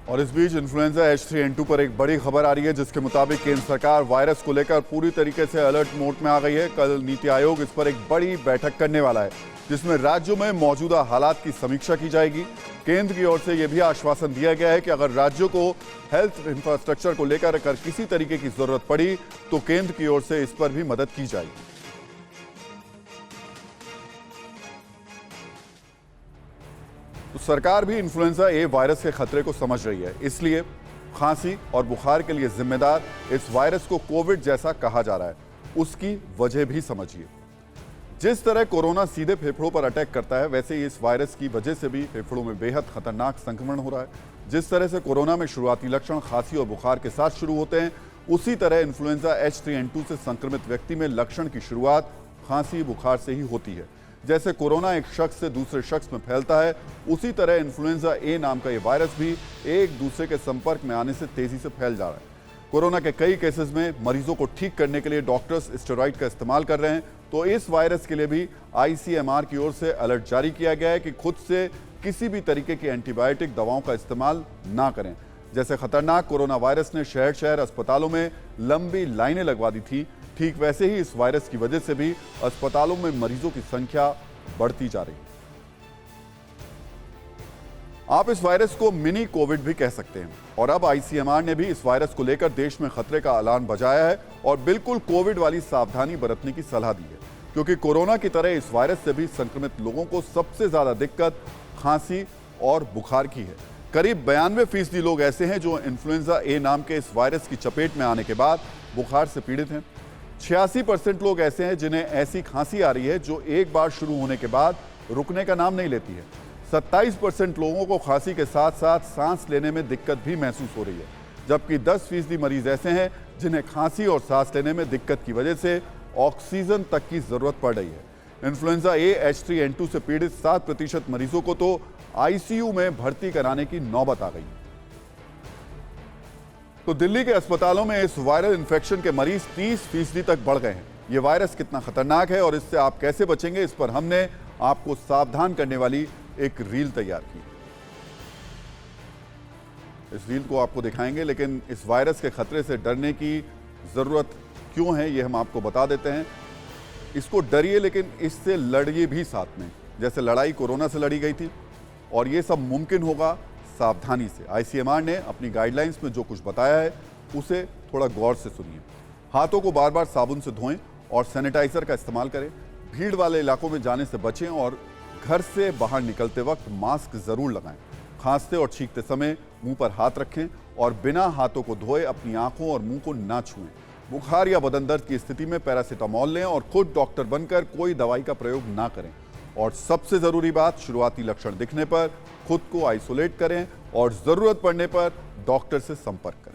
और इस बीच influenza H3N2 पर एक बड़ी खबर आ रही है, जिसके मुताबिक केंद्र सरकार वायरस को लेकर पूरी तरीके से अलर्ट मोड में आ गई है। कल नीति आयोग इस पर एक बड़ी बैठक करने वाला है, जिसमें राज्यों में मौजूदा हालात की समीक्षा की जाएगी। केंद्र की ओर से यह भी आश्वासन दिया गया है कि अगर राज्यों को हेल्थ इंफ्रास्ट्रक्चर को लेकर अगर किसी तरीके की जरूरत पड़ी तो केंद्र की ओर से इस पर भी मदद की जाएगी। तो सरकार भी इन्फ्लुएंजा ए वायरस के खतरे को समझ रही है, इसलिए खांसी और बुखार के लिए जिम्मेदार इस वायरस को कोविड जैसा कहा जा रहा है, उसकी वजह भी समझिए। जिस तरह कोरोना सीधे फेफड़ों पर अटैक करता है, वैसे ही इस वायरस की वजह से भी फेफड़ों में बेहद खतरनाक संक्रमण हो रहा है। जिस तरह से कोरोना में शुरुआती लक्षण खांसी और बुखार के साथ शुरू होते हैं, उसी तरह इन्फ्लुएंजा H3N2 से संक्रमित व्यक्ति में लक्षण की शुरुआत खांसी बुखार से ही होती है। जैसे कोरोना एक शख्स से दूसरे शख्स में फैलता है, उसी तरह इन्फ्लुएंजा ए नाम का ये वायरस भी एक दूसरे के संपर्क में आने से तेजी से फैल जा रहा है। कोरोना के कई केसेस में मरीजों को ठीक करने के लिए डॉक्टर्स स्टेरॉइड का इस्तेमाल कर रहे हैं, तो इस वायरस के लिए भी ICMR की ओर से अलर्ट जारी किया गया है कि खुद से किसी भी तरीके की एंटीबायोटिक दवाओं का इस्तेमाल ना करें। जैसे खतरनाक कोरोना वायरस ने शहर शहर अस्पतालों में लंबी लाइनें लगवा दी थी, ठीक वैसे ही इस वायरस की वजह से भी अस्पतालों में मरीजों की संख्या बढ़ती जा रही है। आप इस वायरस को मिनी कोविड भी कह सकते हैं, और अब ICMR ने भी इस वायरस को लेकर देश में खतरे का अलार्म बजाया है और बिल्कुल कोविड वाली सावधानी बरतने की सलाह दी है, क्योंकि कोरोना की तरह इस वायरस से भी संक्रमित लोगों को सबसे ज्यादा दिक्कत खांसी और बुखार की है। करीब 92% लोग ऐसे हैं जो इन्फ्लुएंजा ए नाम के इस वायरस की चपेट में आने के बाद बुखार से पीड़ित हैं। 86% लोग ऐसे हैं जिन्हें ऐसी खांसी आ रही है जो एक बार शुरू होने के बाद रुकने का नाम नहीं लेती है। 27% लोगों को खांसी के साथ साथ सांस लेने में दिक्कत भी महसूस हो रही है, जबकि 10% मरीज ऐसे हैं जिन्हें खांसी और सांस लेने में दिक्कत की वजह से ऑक्सीजन तक की जरूरत पड़ रही है। इन्फ्लुएंजा ए H3N2 से पीड़ित 7% मरीजों को तो ICU में भर्ती कराने की नौबत आ गई। तो दिल्ली के अस्पतालों में इस वायरल इन्फेक्शन के मरीज 30% तक बढ़ गए हैं। ये वायरस कितना खतरनाक है और इससे आप कैसे बचेंगे, इस पर हमने आपको सावधान करने वाली एक रील तैयार की। इस रील को आपको दिखाएंगे, लेकिन इस वायरस के खतरे से डरने की जरूरत क्यों है ये हम आपको बता देते हैं। इसको डरिए, लेकिन इससे लड़िए भी साथ में, जैसे लड़ाई कोरोना से लड़ी गई थी, और ये सब मुमकिन होगा सावधानी से। ICMR ने अपनी गाइडलाइंस में जो कुछ बताया है उसे थोड़ा गौर से सुनिए। हाथों को बार बार साबुन से धोएं और सैनिटाइजर का इस्तेमाल करें। भीड़ वाले इलाकों में जाने से बचें और घर से बाहर निकलते वक्त मास्क जरूर लगाएं। खांसते और छींकते समय मुंह पर हाथ रखें और बिना हाथों को धोए अपनी आंखों और मुंह को ना छुएं। बुखार या बदन दर्द की स्थिति में पैरासीटामोल लें और खुद डॉक्टर बनकर कोई दवाई का प्रयोग ना करें। और सबसे जरूरी बात, शुरुआती लक्षण दिखने पर खुद को आइसोलेट करें और जरूरत पड़ने पर डॉक्टर से संपर्क करें।